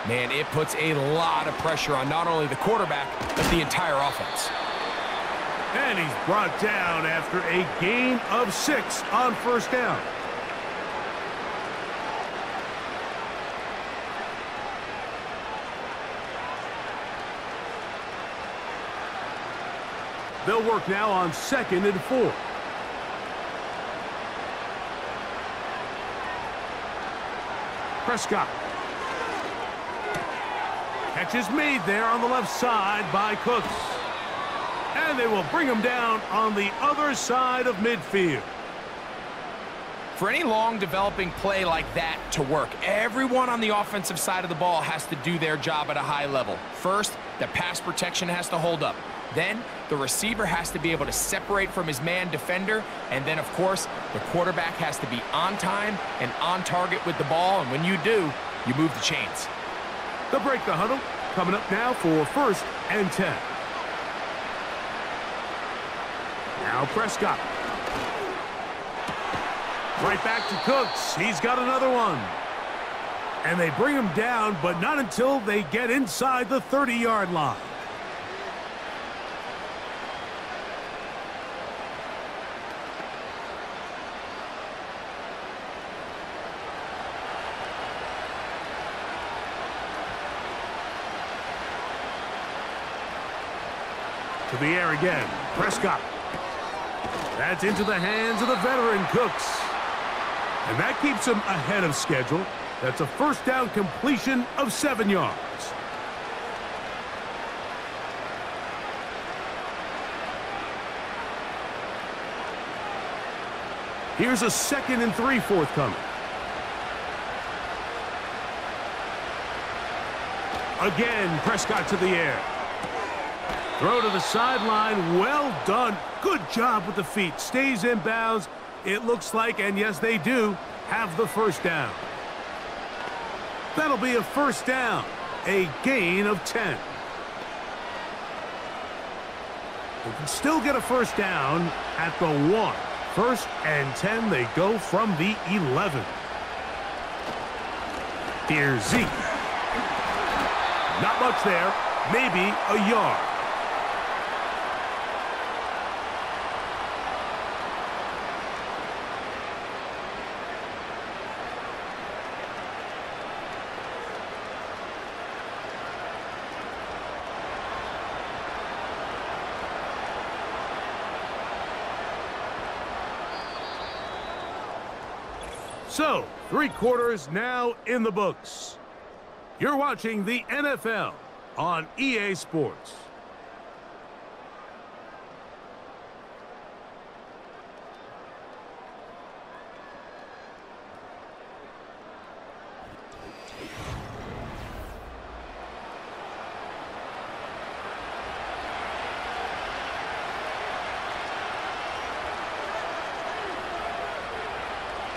man, it puts a lot of pressure on not only the quarterback, but the entire offense. And he's brought down after a gain of 6 on first down. They'll work now on 2nd and 4. Prescott. Catch is made there on the left side by Cooks. And they will bring him down on the other side of midfield. For any long developing play like that to work, everyone on the offensive side of the ball has to do their job at a high level. First, the pass protection has to hold up. Then, the receiver has to be able to separate from his man defender. And then, of course, the quarterback has to be on time and on target with the ball. And when you do, you move the chains. They'll break the huddle. Coming up now for 1st and 10. Now Prescott. Right back to Cooks. He's got another one. And they bring him down, but not until they get inside the 30-yard line. To the air again. Prescott. That's into the hands of the veteran Cooks. And that keeps him ahead of schedule. That's a first down completion of 7 yards. Here's a 2nd and 3 forthcoming. Again, Prescott to the air. Throw to the sideline. Well done. Good job with the feet. Stays in bounds. It looks like, and yes, they do, have the first down. That'll be a first down. A gain of 10. They can still get a first down at the 1. 1st and 10. They go from the 11. Here's Zeke. Not much there. Maybe a yard. So, 3 quarters now in the books. You're watching the NFL on EA Sports.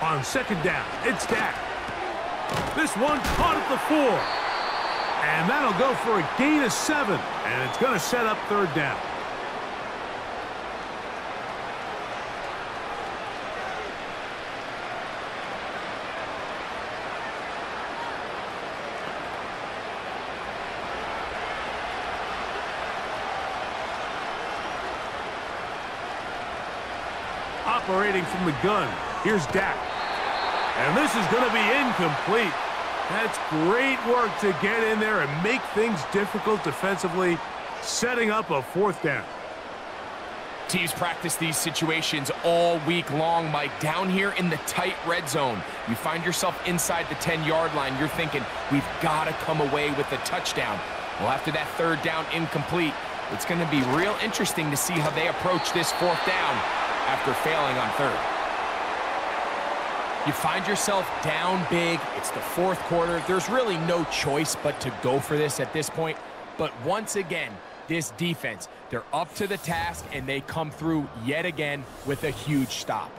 On 2nd down, it's Dak. This one caught at the 4. And that'll go for a gain of 7. And it's going to set up third down. Operating from the gun, here's Dak. And this is going to be incomplete. That's great work to get in there and make things difficult defensively, setting up a fourth down. Teams practice these situations all week long, Mike. Down here in the tight red zone, you find yourself inside the 10-yard line. You're thinking, we've got to come away with a touchdown. Well, after that third down incomplete, it's going to be real interesting to see how they approach this fourth down after failing on third. You find yourself down big. It's the fourth quarter. There's really no choice but to go for this at this point. But once again, this defense, they're up to the task, and they come through yet again with a huge stop.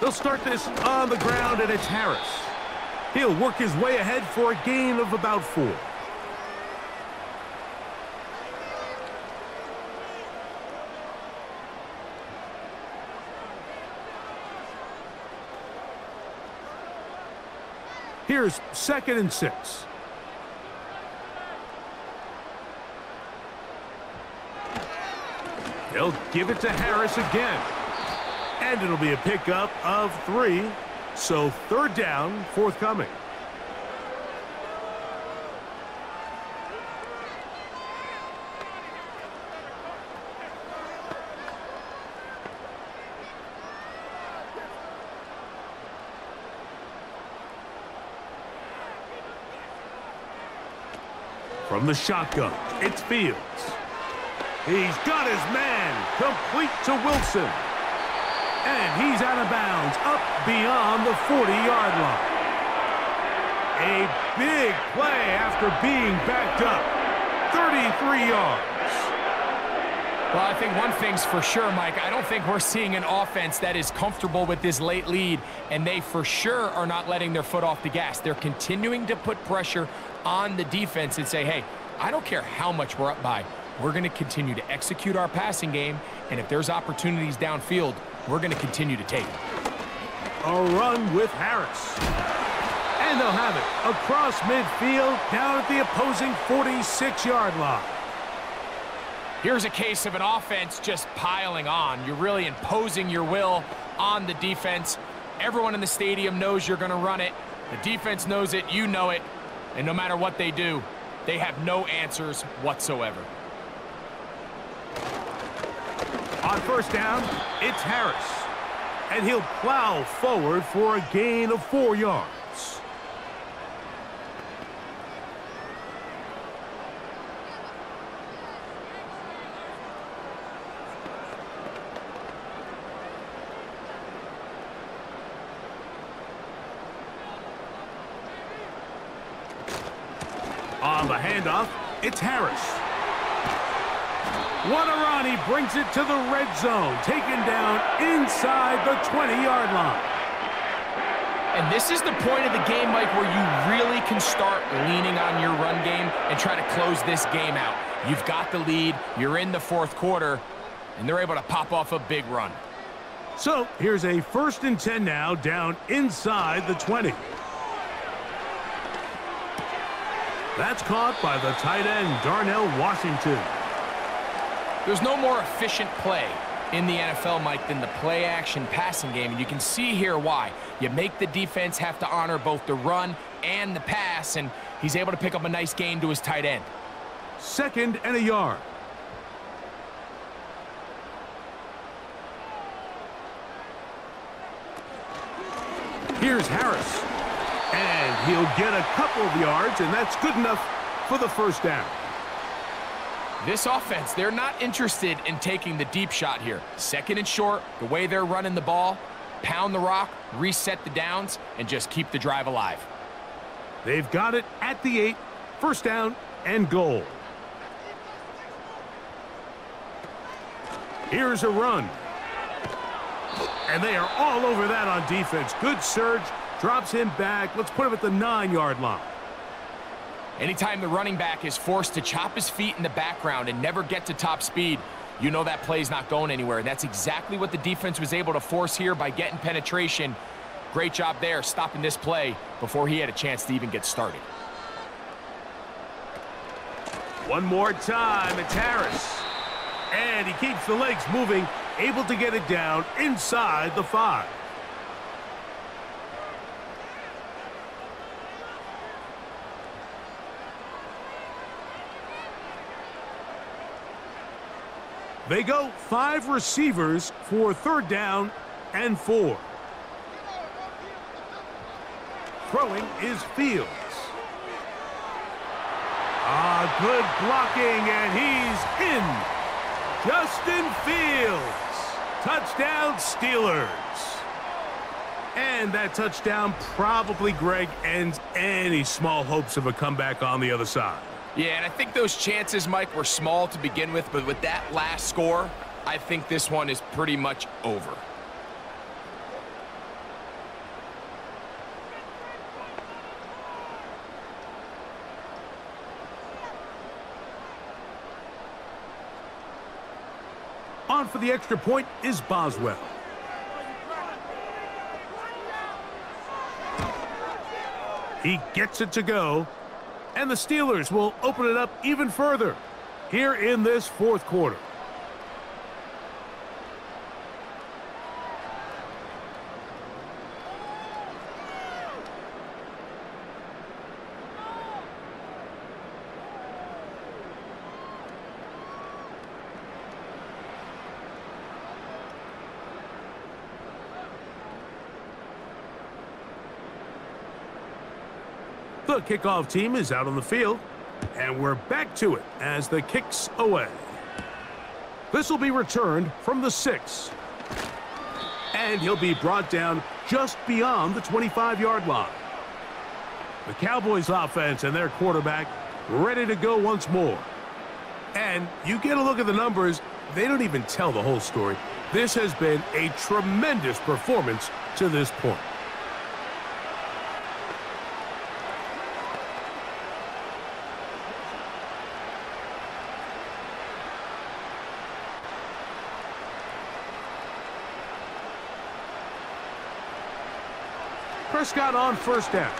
They'll start this on the ground, and it's Harris. He'll work his way ahead for a gain of about 4. Here's 2nd and 6. They'll give it to Harris again. And it'll be a pickup of 3. So third down forthcoming. From the shotgun, it's Fields. He's got his man, complete to Wilson. And he's out of bounds, up beyond the 40-yard line. A big play after being backed up. 33 yards. Well, I think one thing's for sure, Mike. I don't think we're seeing an offense that is comfortable with this late lead, and they for sure are not letting their foot off the gas. They're continuing to put pressure on the defense and say, hey, I don't care how much we're up by. We're going to continue to execute our passing game, and if there's opportunities downfield, we're going to continue to take it. A run with Harris. And they'll have it across midfield down at the opposing 46-yard line. Here's a case of an offense just piling on. You're really imposing your will on the defense. Everyone in the stadium knows you're going to run it. The defense knows it. You know it. And no matter what they do, they have no answers whatsoever. On first down, it's Harris. And he'll plow forward for a gain of 4 yards. On the handoff, it's Harris. He brings it to the red zone, taken down inside the 20-yard line. And this is the point of the game, Mike, where you really can start leaning on your run game and try to close this game out. You've got the lead, you're in the fourth quarter, and they're able to pop off a big run. So here's a 1st and 10 now, down inside the 20. That's caught by the tight end, Darnell Washington. There's no more efficient play in the NFL, Mike, than the play-action passing game, and you can see here why. You make the defense have to honor both the run and the pass, and he's able to pick up a nice gain to his tight end. 2nd and a yard. Here's Harris. And he'll get a couple of yards, and that's good enough for the first down. This offense, they're not interested in taking the deep shot here. Second and short, the way they're running the ball, pound the rock, reset the downs, and just keep the drive alive. They've got it at the 8, first down and goal. Here's a run. And they are all over that on defense. Good surge, drops him back. Let's put him at the 9-yard line. Anytime the running back is forced to chop his feet in the background and never get to top speed, you know that play's not going anywhere. And that's exactly what the defense was able to force here by getting penetration. Great job there, stopping this play before he had a chance to even get started. One more time, it's Harris. And he keeps the legs moving, able to get it down inside the 5. They go 5 receivers for third down and 4. Throwing is Fields. Good blocking, and he's in. Justin Fields. Touchdown, Steelers. And that touchdown probably, Greg, ends any small hopes of a comeback on the other side. Yeah, and I think those chances, Mike, were small to begin with, but with that last score, I think this one is pretty much over. On for the extra point is Boswell. He gets it to go. And the Steelers will open it up even further here in this fourth quarter. The kickoff team is out on the field, and we're back to it as the kick's away. This will be returned from the 6. And he'll be brought down just beyond the 25-yard line. The Cowboys offense and their quarterback ready to go once more. And you get a look at the numbers, they don't even tell the whole story. This has been a tremendous performance to this point. Prescott on first down.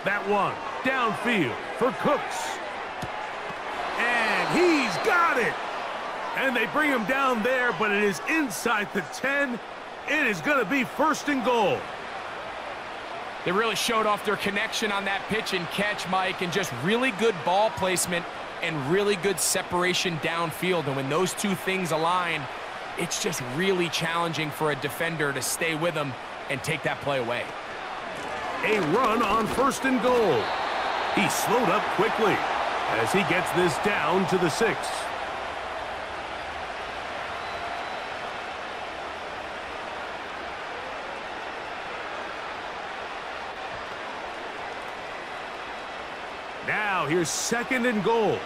That one downfield for Cooks. And he's got it. And they bring him down there, but it is inside the 10. It is going to be first and goal. They really showed off their connection on that pitch and catch, Mike, and just really good ball placement and really good separation downfield. And when those two things align, it's just really challenging for a defender to stay with them and take that play away. A run on first and goal. He slowed up quickly as he gets this down to the 6. Now here's second and goal.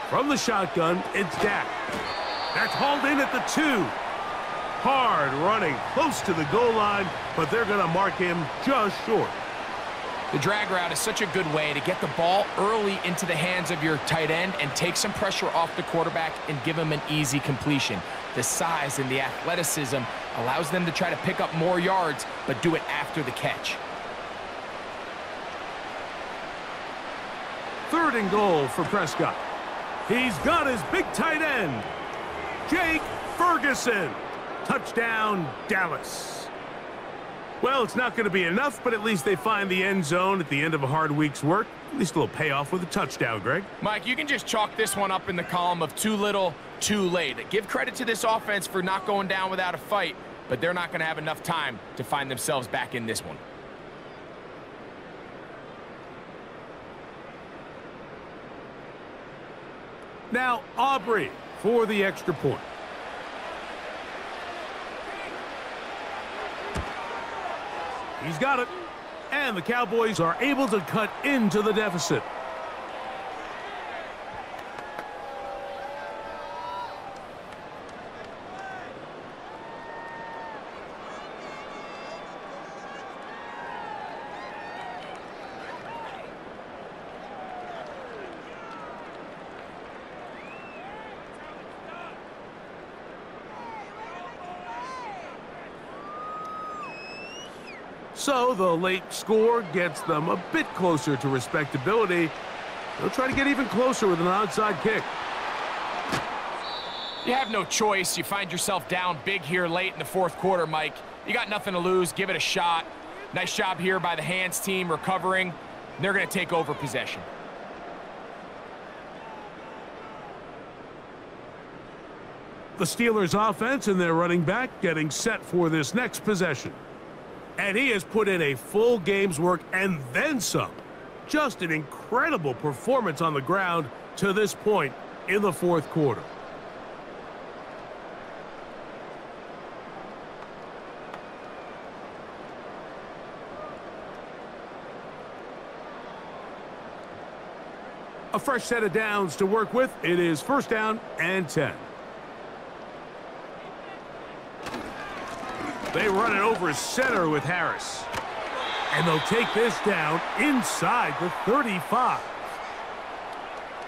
From the shotgun, it's Dak. That's hauled in at the 2. Hard running, close to the goal line, but they're going to mark him just short. The drag route is such a good way to get the ball early into the hands of your tight end and take some pressure off the quarterback and give him an easy completion. The size and the athleticism allows them to try to pick up more yards, but do it after the catch. Third and goal for Prescott. He's got his big tight end, Jake Ferguson. Touchdown, Dallas. Well, it's not going to be enough, but at least they find the end zone at the end of a hard week's work. At least a little payoff with a touchdown, Greg. Mike, you can just chalk this one up in the column of too little, too late. Give credit to this offense for not going down without a fight, but they're not going to have enough time to find themselves back in this one. Now, Aubrey for the extra point. He's got it. And the Cowboys are able to cut into the deficit. So the late score gets them a bit closer to respectability. They'll try to get even closer with an onside kick. You have no choice. You find yourself down big here late in the fourth quarter, Mike. You got nothing to lose. Give it a shot. Nice job here by the hands team recovering. They're going to take over possession. The Steelers offense and their running back getting set for this next possession. And he has put in a full game's work and then some. Just an incredible performance on the ground to this point in the fourth quarter. A fresh set of downs to work with. It is first down and 10. They run it over center with Harris. And they'll take this down inside the 35.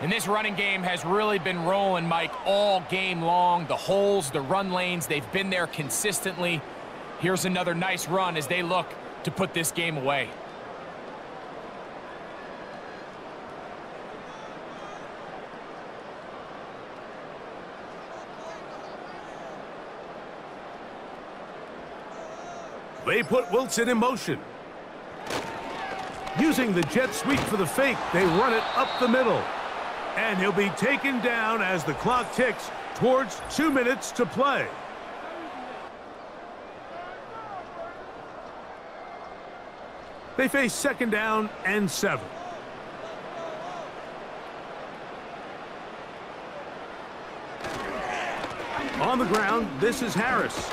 And this running game has really been rolling, Mike, all game long. The holes, the run lanes, they've been there consistently. Here's another nice run as they look to put this game away. They put Wilson in motion. Using the jet sweep for the fake, they run it up the middle. And he'll be taken down as the clock ticks towards 2 minutes to play. They face second down and 7. On the ground, this is Harris.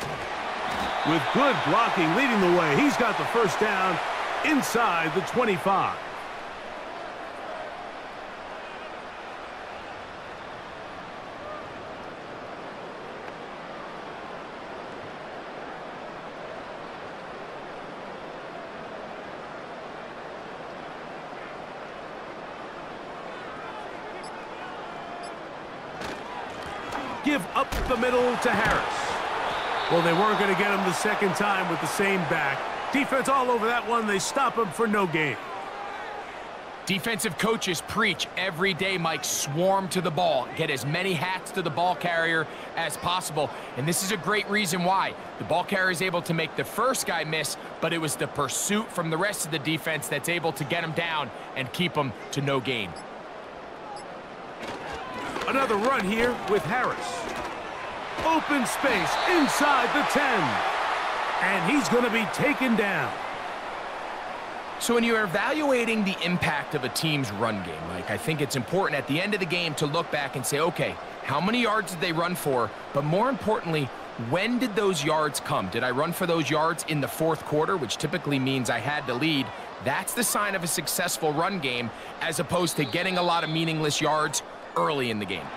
With good blocking leading the way, he's got the first down inside the 25. Give up the middle to Harris. Well, they weren't going to get him the second time with the same back. Defense all over that one. They stop him for no gain. Defensive coaches preach every day, Mike, swarm to the ball. Get as many hats to the ball carrier as possible. And this is a great reason why. The ball carrier is able to make the first guy miss, but it was the pursuit from the rest of the defense that's able to get him down and keep him to no gain. Another run here with Harris. Open space inside the 10. And he's going to be taken down. So when you're evaluating the impact of a team's run game, Mike, I think it's important at the end of the game to look back and say, okay, how many yards did they run for? But more importantly, when did those yards come? Did I run for those yards in the fourth quarter, which typically means I had to lead? That's the sign of a successful run game, as opposed to getting a lot of meaningless yards early in the game.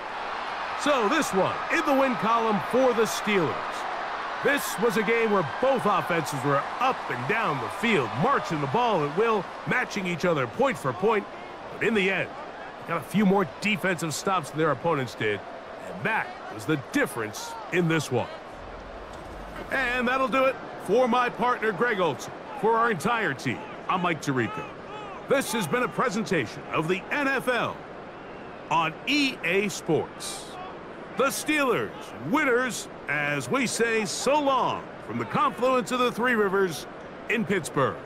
So this one in the win column for the Steelers. This was a game where both offenses were up and down the field, marching the ball at will, matching each other point for point. But in the end, they got a few more defensive stops than their opponents did. And that was the difference in this one. And that'll do it for my partner, Greg Olson. For our entire team, I'm Mike Tirico. This has been a presentation of the NFL on EA Sports. The Steelers, winners, as we say so long from the confluence of the Three Rivers in Pittsburgh.